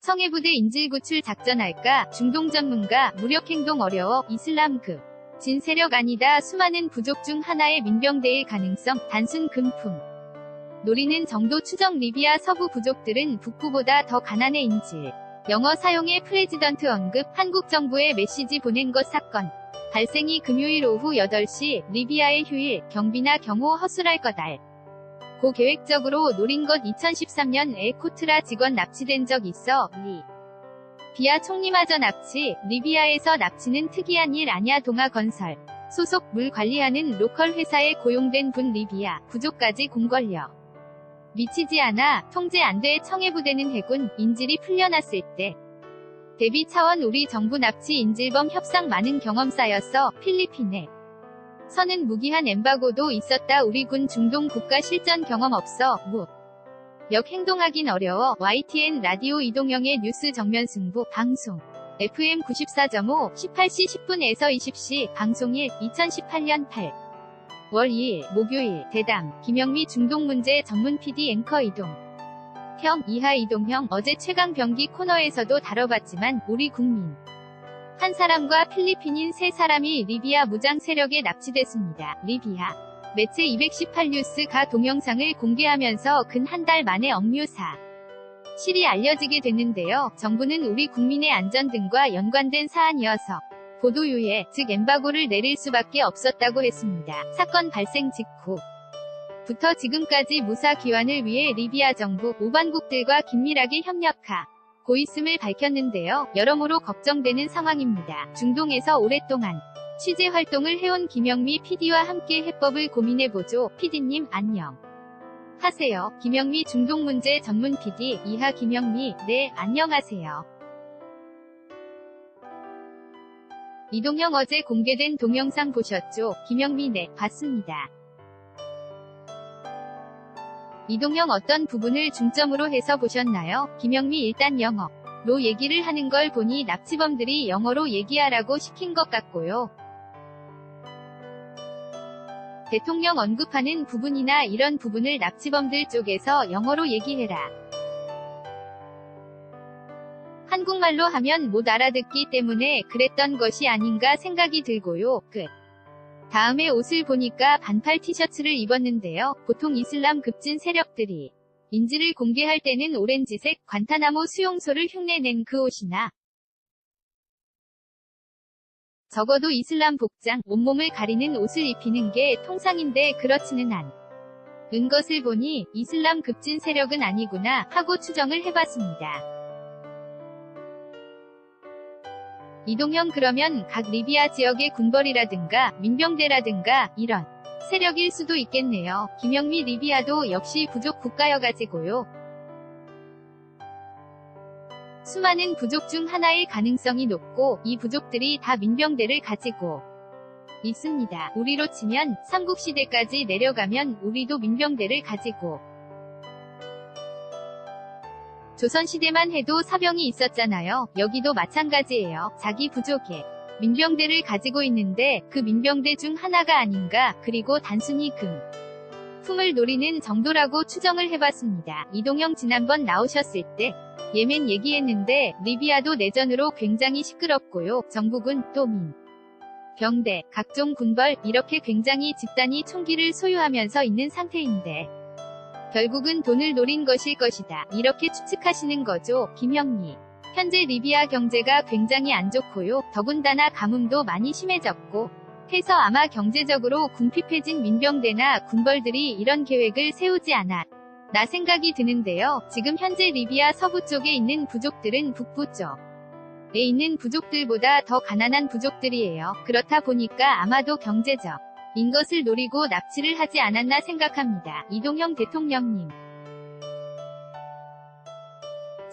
청해부대 인질 구출 작전할까? 중동 전문가, 무력행동 어려워, 이슬람급. 진 세력 아니다. 수많은 부족 중 하나의 민병대일 가능성, 단순 금품. 노리는 정도 추정. 리비아 서부 부족들은 북부보다 더 가난해. 인질. 영어 사용의 프레지던트 언급. 한국 정부에 메시지 보낸 것. 사건 발생이 금요일 오후 8시, 리비아의 휴일, 경비나 경호 허술할 거달. 고 계획적으로 노린 것. 2013년 에코트라 직원 납치된 적 있어. 리비아 총리마저 납치. 리비아에서 납치는 특이한 일 아냐. 동아건설 소속 물 관리하는 로컬 회사에 고용된 분. 리비아 부족까지 공 걸려 미치지 않아. 통제 안 돼. 청해부대는 해군 인질이 풀려났을 때 대비 차원 우리 정부 납치 인질범 협상 많은 경험 쌓였어. 필리핀에 서는 무기한 엠바고도 있었다. 우리 군 중동 국가 실전 경험 없어. 역 행동하긴 어려워. YTN 라디오 이동영의 뉴스 정면 승부 방송 FM 94.5 18시 10분에서 20시 방송일 2018년 8월 2일 목요일 대담 김영미 중동 문제 전문 PD 앵커 이동형 이하 이동형 어제 최강 병기 코너에서도 다뤄봤지만 우리 국민 한 사람과 필리핀인 세 사람이 리비아 무장 세력에 납치됐습니다. 리비아 매체 218뉴스가 동영상을 공개하면서 근 한 달 만에 억류사 실이 알려지게 됐는데요. 정부는 우리 국민의 안전 등과 연관된 사안이어서 보도 유예, 즉 엠바고를 내릴 수밖에 없었다고 했습니다. 사건 발생 직후부터 지금까지 무사 귀환을 위해 리비아 정부, 오반국들과 긴밀하게 협력하고 있음을 밝혔는데요. 여러모로 걱정되는 상황입니다. 중동에서 오랫동안 취재 활동을 해온 김영미 PD와 함께 해법을 고민해보죠. PD님 안녕 하세요. 김영미 중동 문제 전문 PD 이하 김영미. 네, 안녕하세요. 이동형 어제 공개된 동영상 보셨죠? 김영미. 네, 봤습니다. 이동형 어떤 부분을 중점으로 해서 보셨나요? 김영미. 일단 영어로 얘기를 하는 걸 보니 납치범들이 영어로 얘기하라고 시킨 것 같고요. 대통령 언급하는 부분이나 이런 부분을 납치범들 쪽에서 영어로 얘기해라. 한국말로 하면 못 알아듣기 때문에 그랬던 것이 아닌가 생각이 들고요. 끝. 다음에 옷을 보니까 반팔 티셔츠를 입었는데요. 보통 이슬람 급진 세력들이 인질을 공개할 때는 오렌지색 관타나모 수용소를 흉내낸 그 옷이나 적어도 이슬람 복장, 온몸을 가리는 옷을 입히는 게 통상인데 그렇지는 않은 것을 보니 이슬람 급진 세력은 아니구나 하고 추정을 해봤습니다. 이동형 그러면 각 리비아 지역의 군벌이라든가 민병대라든가 이런 세력일 수도 있겠네요. 김영미. 리비아도 역시 부족 국가여가지고요. 수많은 부족 중 하나일 가능성이 높고 이 부족들이 다 민병대를 가지고 있습니다. 우리로 치면 삼국시대까지 내려가면 우리도 민병대를 가지고 조선시대만 해도 사병이 있었잖아요. 여기도 마찬가지예요. 자기 부족의 민병대를 가지고 있는데 그 민병대 중 하나가 아닌가. 그리고 단순히 품을 노리는 정도라고 추정을 해봤습니다. 이동형 지난번 나오셨을 때 예멘 얘기했는데 리비아도 내전으로 굉장히 시끄럽고요. 정부군, 또 민병대, 각종 군벌 이렇게 굉장히 집단이 총기를 소유하면서 있는 상태인데 결국은 돈을 노린 것일 것이다. 이렇게 추측하시는 거죠. 김영미. 현재 리비아 경제가 굉장히 안 좋고요. 더군다나 가뭄도 많이 심해졌고 해서 아마 경제적으로 궁핍해진 민병대나 군벌들이 이런 계획을 세우지 않았나 생각이 드는데요. 지금 현재 리비아 서부 쪽에 있는 부족들은 북부 쪽에 있는 부족들보다 더 가난한 부족들이에요. 그렇다 보니까 아마도 경제적인 것을 노리고 납치를 하지 않았나 생각합니다. 이동형 대통령님.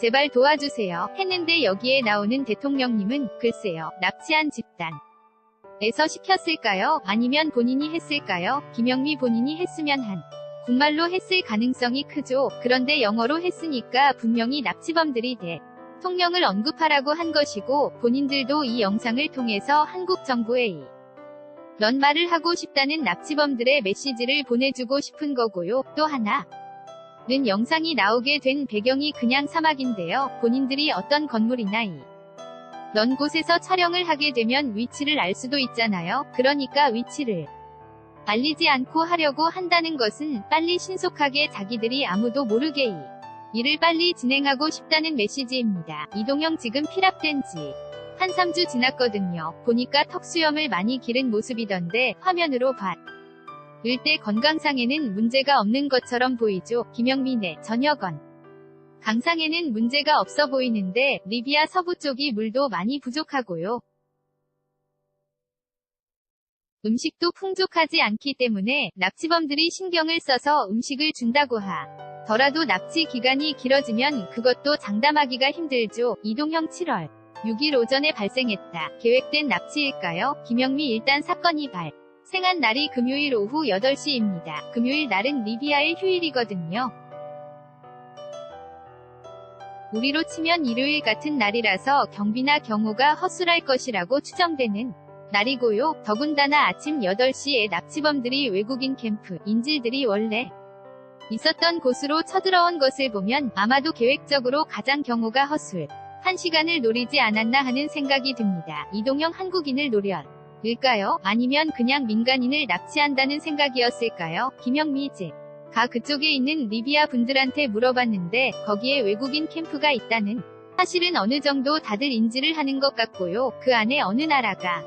제발 도와주세요. 했는데 여기에 나오는 대통령님은 글쎄요. 납치한 집단에서 시켰을까요? 아니면 본인이 했을까요? 김영미. 본인이 했으면 국말로 했을 가능성이 크죠. 그런데 영어로 했으니까 분명히 납치범들이 대통령을 언급하라고 한 것이고 본인들도 이 영상을 통해서 한국 정부에 이런 말을 하고 싶다는 납치범들의 메시지를 보내주고 싶은 거고요. 또 하나 영상이 나오게 된 배경이 그냥 사막인데요. 본인들이 어떤 건물이나 이런 곳에서 촬영을 하게 되면 위치를 알 수도 있잖아요. 그러니까 위치를 알리지 않고 하려고 한다는 것은 빨리 신속하게 자기들이 아무도 모르게 일을 빨리 진행하고 싶다는 메시지입니다. 이동형 지금 피랍된 지 한 3주 지났거든요. 보니까 턱수염을 많이 기른 모습이던데 화면으로 을 때 건강상에는 문제가 없는 것처럼 보이죠. 김영민의 전여건 강상에는 문제가 없어 보이는데 리비아 서부 쪽이 물도 많이 부족하고요. 음식도 풍족하지 않기 때문에 납치범들이 신경을 써서 음식을 준다고 하더라도 납치 기간이 길어지면 그것도 장담하기가 힘들죠. 이동형 7월 6일 오전에 발생했다. 계획된 납치일까요? 김영미 일단 사건이 발생한 날이 금요일 오후 8시입니다. 금요일 날은 리비아의 휴일이거든요. 우리로 치면 일요일 같은 날이라서 경비나 경호가 허술할 것이라고 추정되는 날이고요. 더군다나 아침 8시에 납치범들이 외국인 캠프 인질들이 원래 있었던 곳으로 쳐들어온 것을 보면 아마도 계획적으로 가장 경호가 허술한 시간을 노리지 않았나 하는 생각이 듭니다. 이동형 한국인을 노렸을까요? 아니면 그냥 민간인을 납치한다는 생각이었을까요? 김영미 가 그쪽에 있는 리비아 분들한테 물어봤는데 거기에 외국인 캠프가 있다는 사실은 어느 정도 다들 인지를 하는 것 같고요. 그 안에 어느 나라가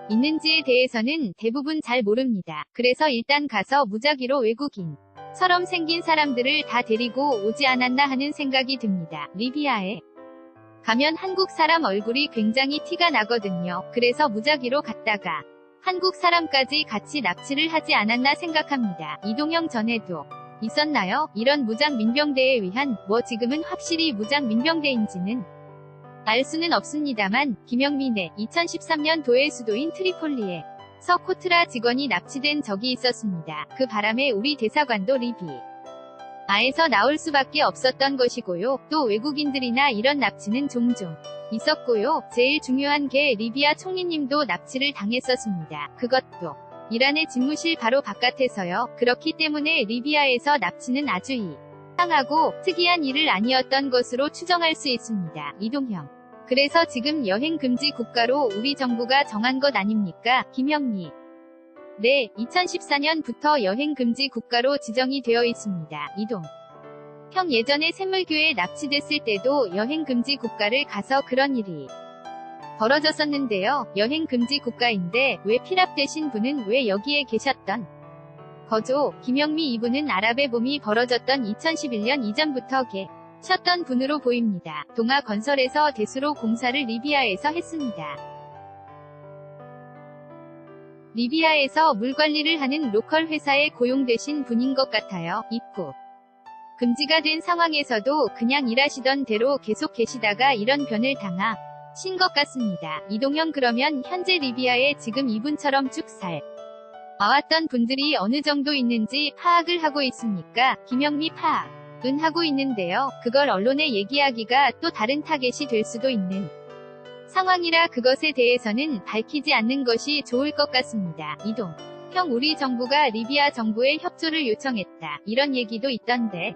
있는지에 대해서는 대부분 잘 모릅니다. 그래서 일단 가서 무작위로 외국인처럼 생긴 사람들을 다 데리고 오지 않았나 하는 생각이 듭니다. 리비아에 가면 한국 사람 얼굴이 굉장히 티가 나거든요. 그래서 무작위로 갔다가 한국 사람까지 같이 납치를 하지 않았나 생각합니다. 이동형 전에도 있었나요? 이런 무장 민병대에 의한 지금은 확실히 무장 민병대인지는 알 수는 없습니다만 김영민의 2013년 도의 수도인 트리폴리에서 코트라 직원이 납치된 적이 있었습니다. 그 바람에 우리 대사관도 리비아에서 나올 수밖에 없었던 것이고요. 또 외국인들이나 이런 납치는 종종 있었고요. 제일 중요한 게 리비아 총리님도 납치를 당했었습니다. 그것도 이란의 집무실 바로 바깥에서요. 그렇기 때문에 리비아에서 납치는 아주 이상하고 특이한 일을 아니었던 것으로 추정할 수 있습니다. 이동형. 그래서 지금 여행 금지 국가로 우리 정부가 정한 것 아닙니까? 김영미. 네, 2014년부터 여행 금지 국가로 지정이 되어 있습니다. 형 예전에 샘물교에 납치됐을 때도 여행 금지 국가를 가서 그런 일이 벌어졌었는데요. 여행 금지 국가인데 왜 피랍되신 분은 왜 여기에 계셨던 거죠? 김영미 이분은 아랍의 봄이 벌어졌던 2011년 이전부터 계셨던 분으로 보입니다. 동아건설에서 대수로 공사를 리비아에서 했습니다. 리비아에서 물 관리를 하는 로컬 회사에 고용되신 분인 것 같아요. 입국 금지가 된 상황에서도 그냥 일하시던 대로 계속 계시다가 이런 변을 당하신 것 같습니다. 이동형 그러면 현재 리비아에 지금 이분처럼 쭉 와왔던 분들이 어느 정도 있는지 파악을 하고 있습니까? 김영미 파악은 하고 있는데요. 그걸 언론에 얘기하기가 또 다른 타겟이 될 수도 있는 상황이라 그것에 대해서는 밝히지 않는 것이 좋을 것 같습니다. 형 우리 정부가 리비아 정부에 협조를 요청했다. 이런 얘기도 있던데.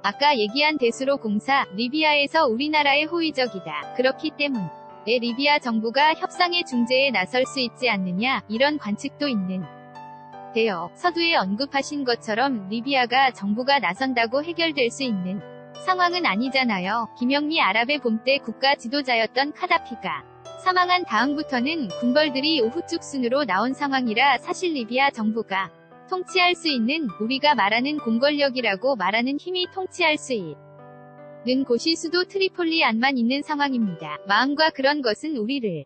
아까 얘기한 대수로 공사, 리비아에서 우리나라의 호의적이다. 그렇기 때문에 리비아 정부가 협상의 중재에 나설 수 있지 않느냐, 이런 관측도 있는데요. 서두에 언급하신 것처럼 리비아가 정부가 나선다고 해결될 수 있는 상황은 아니잖아요. 김영미 아랍의 봄 때 국가 지도자였던 카다피가 사망한 다음부터는 군벌들이 우후죽순으로 나온 상황이라 사실 리비아 정부가 통치할 수 있는 우리가 말하는 공권력이라고 말하는 힘이 통치할 수 있는 곳이 수도 트리폴리 안만 있는 상황입니다. 마음과 그런 것은 우리를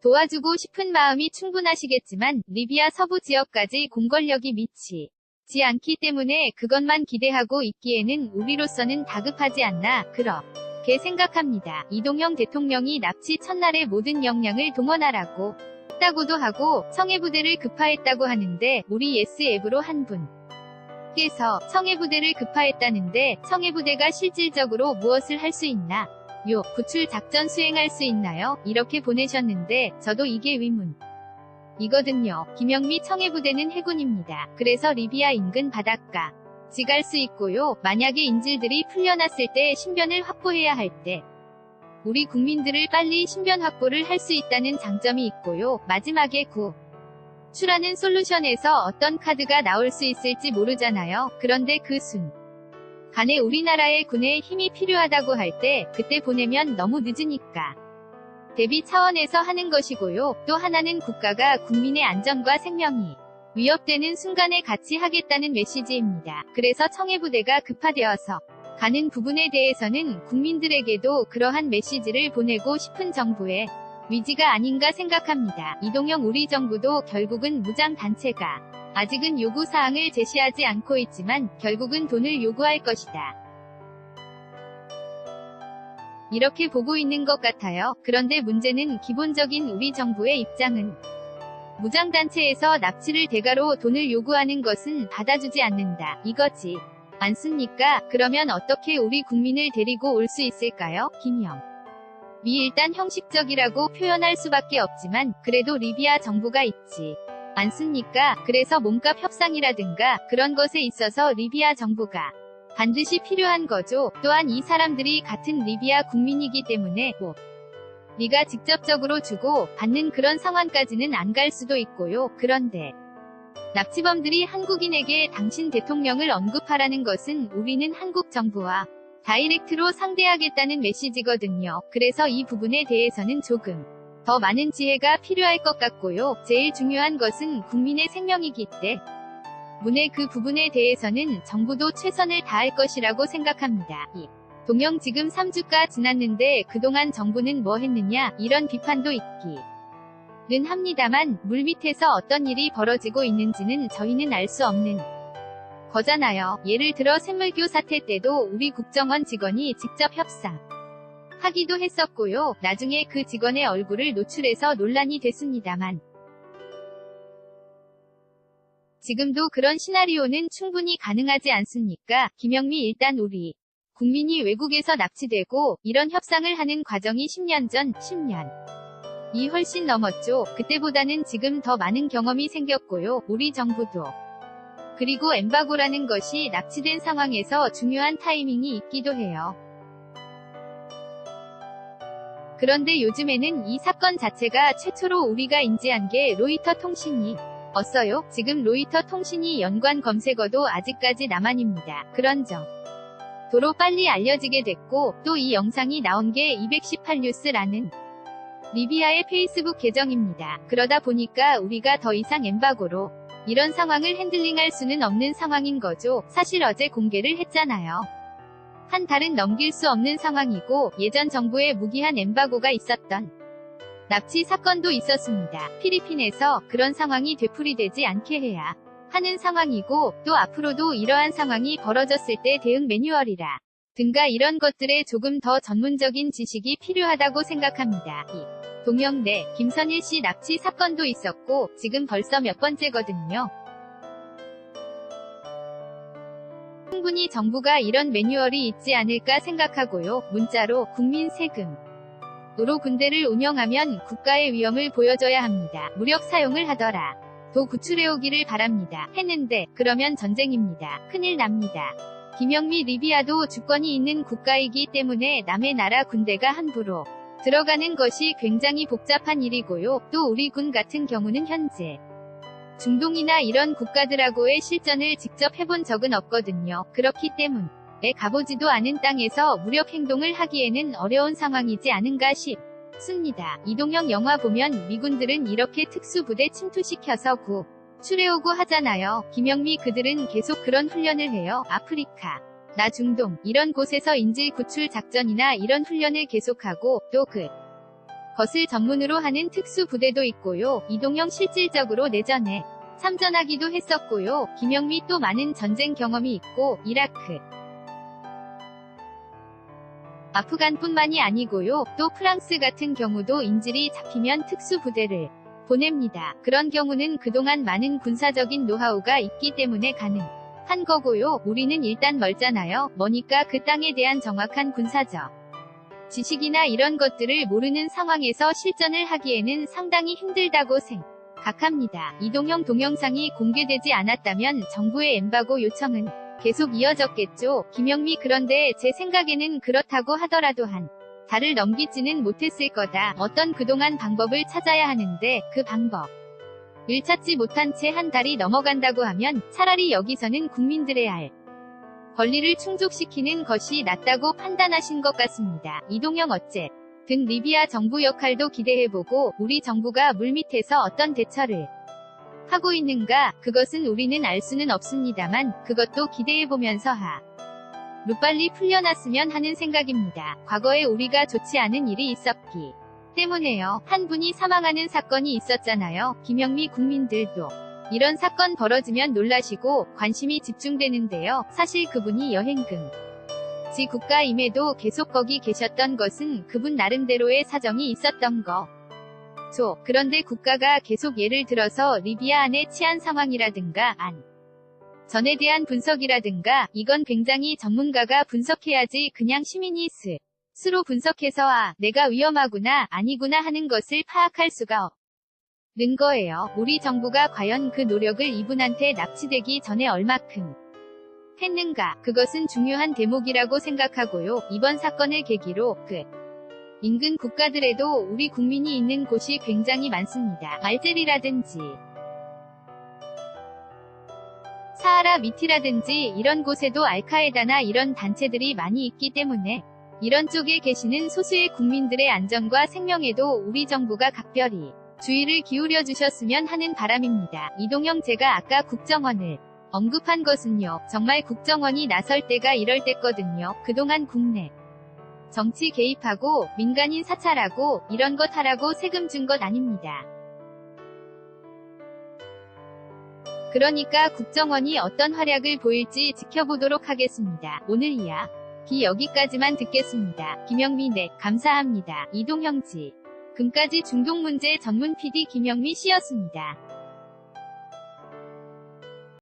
도와주고 싶은 마음이 충분하시겠지만 리비아 서부 지역까지 공권력이 미치지 않기 때문에 그것만 기대하고 있기에는 우리로서는 다급하지 않나 그렇게 생각합니다. 이동형 대통령이 납치 첫날에 모든 역량을 동원하라고 했다고도 하고 청해부대를 급파했다고 하는데 우리 예스 앱으로 한 분께서 청해부대를 급파했다는데 청해부대가 실질적으로 무엇을 할 수 있나? 구출 작전 수행할 수 있나요? 이렇게 보내셨는데 저도 이게 이거든요. 김영미 청해부대는 해군입니다. 그래서 리비아 인근 바닷가 지갈 수 있고요. 만약에 인질들이 풀려났을 때 신변을 확보해야 할 때 우리 국민들을 빨리 신변 확보를 할 수 있다는 장점이 있고요. 마지막에 출하는 솔루션에서 어떤 카드가 나올 수 있을지 모르잖아요. 그런데 그 간에 우리나라의 군의 힘이 필요하다고 할 때 그때 보내면 너무 늦으니까 대비 차원에서 하는 것이고요. 또 하나는 국가가 국민의 안전과 생명이 위협되는 순간에 같이 하겠다는 메시지입니다. 그래서 청해부대가 급파되어서 가는 부분에 대해서는 국민들에게도 그러한 메시지를 보내고 싶은 정부의 위지가 아닌가 생각합니다. 이동영 우리 정부도 결국은 무장단체가 아직은 요구사항을 제시하지 않고 있지만 결국은 돈을 요구할 것이다. 이렇게 보고 있는 것 같아요. 그런데 문제는 기본적인 우리 정부의 입장은 무장단체에서 납치를 대가로 돈을 요구하는 것은 받아주지 않는다. 이거지 않습니까? 그러면 어떻게 우리 국민을 데리고 올 수 있을까요? 김영미 일단 형식적이라고 표현할 수밖에 없지만 그래도 리비아 정부가 있지 않습니까? 그래서 몸값 협상이라든가 그런 것에 있어서 리비아 정부가 반드시 필요한 거죠. 또한 이 사람들이 같은 리비아 국민이기 때문에 우리가 직접적으로 주고 받는 그런 상황까지는 안 갈 수도 있고요. 그런데 납치범들이 한국인에게 당신 대통령을 언급하라는 것은 우리는 한국 정부와 다이렉트로 상대하겠다는 메시지거든요. 그래서 이 부분에 대해서는 조금 더 많은 지혜가 필요할 것 같고요. 제일 중요한 것은 국민의 생명이기 때문에 그 부분에 대해서는 정부도 최선을 다할 것이라고 생각합니다. 동영 지금 3주가 지났는데 그동안 정부는 뭐 했느냐 이런 비판도 있기는 합니다만 물밑에서 어떤 일이 벌어지고 있는지는 저희는 알 수 없는 거잖아요. 예를 들어 샘물교 사태 때도 우리 국정원 직원이 직접 협상하기도 했었고요. 나중에 그 직원의 얼굴을 노출해서 논란이 됐습니다만 지금도 그런 시나리오는 충분히 가능하지 않습니까? 김영미 일단 우리 국민이 외국에서 납치되고 이런 협상을 하는 과정이 10년 전, 10년이 훨씬 넘었죠. 그때보다는 지금 더 많은 경험이 생겼고요. 우리 정부도. 그리고 엠바고라는 것이 납치된 상황에서 중요한 타이밍이 있기도 해요. 그런데 요즘에는 이 사건 자체가 최초로 우리가 인지한 게 로이터 통신이 었어요. 지금 로이터 통신이 연관 검색어도 아직까지 나만입니다. 그런 도로 빨리 알려지게 됐고 또 이 영상이 나온 게 218뉴스라는 리비아의 페이스북 계정입니다. 그러다 보니까 우리가 더 이상 엠바고로 이런 상황을 핸들링할 수는 없는 상황인 거죠. 사실 어제 공개를 했잖아요. 한 달은 넘길 수 없는 상황이고 예전 정부에 무기한 엠바고가 있었던 납치 사건도 있었습니다. 필리핀에서 그런 상황이 되풀이되지 않게 해야 하는 상황이고 또 앞으로도 이러한 상황이 벌어졌을 때 대응 매뉴얼이라 든가 이런 것들에 조금 더 전문적인 지식이 필요하다고 생각합니다. 동영내 김선일 씨 납치 사건도 있었고 지금 벌써 몇 번째거든요. 충분히 정부가 이런 매뉴얼이 있지 않을까 생각하고요. 문자로 국민 세금으로 군대를 운영하면 국가의 위험을 보여줘야 합니다. 무력 사용을 하더라. 도 구출해오기를 바랍니다. 했는데 그러면 전쟁입니다. 큰일 납니다. 김영미 리비아도 주권이 있는 국가이기 때문에 남의 나라 군대가 함부로 들어가는 것이 굉장히 복잡한 일이고요. 또 우리 군 같은 경우는 현재 중동이나 이런 국가들하고의 실전을 직접 해본 적은 없거든요. 그렇기 때문에 가보지도 않은 땅에서 무력 행동을 하기에는 어려운 상황이지 않은가 싶습니다. 이동영 영화 보면 미군들은 이렇게 특수부대 침투시켜서 구출해오고 하잖아요. 김영미 그들은 계속 그런 훈련을 해요. 아프리카, 나 중동 이런 곳에서 인질 구출 작전이나 이런 훈련을 계속하고 또 그것을 전문으로 하는 특수부대도 있고요. 이동영 실질적으로 내전에 참전하기도 했었고요. 김영미 또 많은 전쟁 경험이 있고 이라크, 아프간뿐만이 아니고요. 또 프랑스 같은 경우도 인질이 잡히면 특수부대를 보냅니다. 그런 경우는 그동안 많은 군사적인 노하우가 있기 때문에 가능한 거고요. 우리는 일단 멀잖아요. 머니까 그 땅에 대한 정확한 군사적 지식이나 이런 것들을 모르는 상황에서 실전을 하기에는 상당히 힘들다고 각합니다. 이동형 동영상이 공개되지 않았다면 정부의 엠바고 요청은 계속 이어졌겠죠. 김영미 그런데 제 생각에는 그렇다고 하더라도 한 달을 넘기지는 못했을 거다. 어떤 그동안 방법을 찾아야 하는데 그 방법을 찾지 못한 채 한 달이 넘어간다고 하면 차라리 여기서는 국민들의 알 권리를 충족시키는 것이 낫다고 판단하신 것 같습니다. 이동형 어쨌든 리비아 정부 역할도 기대해보고 우리 정부가 물밑에서 어떤 대처를 하고 있는가 그것은 우리는 알 수는 없습니다만 그것도 기대해보면서 하루빨리 풀려났으면 하는 생각입니다. 과거에 우리가 좋지 않은 일이 있었기 때문에요. 한 분이 사망하는 사건이 있었잖아요. 김영미 국민들도 이런 사건 벌어지면 놀라시고 관심이 집중되는데요. 사실 그분이 여행금지 국가임에도 계속 거기 계셨던 것은 그분 나름대로의 사정이 있었던 거죠. 그런데 국가가 계속 예를 들어서 리비아 안의 치안 상황이라든가 전에 대한 분석이라든가 이건 굉장히 전문가가 분석해야지 그냥 시민이 스스로 분석해서 내가 위험하구나 아니구나 하는 것을 파악할 수가 없는 거예요. 우리 정부가 과연 그 노력을 이분한테 납치되기 전에 얼마큼 했는가 그것은 중요한 대목이라고 생각하고요. 이번 사건을 계기로 인근 국가들에도 우리 국민이 있는 곳이 굉장히 많습니다. 알제리라든지 사하라 밑이라든지 이런 곳에도 알카에다나 이런 단체들이 많이 있기 때문에 이런 쪽에 계시는 소수의 국민들의 안전과 생명에도 우리 정부가 각별히 주의를 기울여 주셨으면 하는 바람입니다. 이동형 제가 아까 국정원을 언급한 것은요. 정말 국정원이 나설 때가 이럴 때거든요. 그동안 국내 정치 개입하고 민간인 사찰하고 이런 것 하라고 세금 준 것 아닙니다. 그러니까 국정원이 어떤 활약을 보일지 지켜보도록 하겠습니다. 오늘 이야기 여기까지만 듣겠습니다. 김영미 네, 감사합니다. 이동형 지 금까지 중동 문제 전문 PD 김영미 씨였습니다.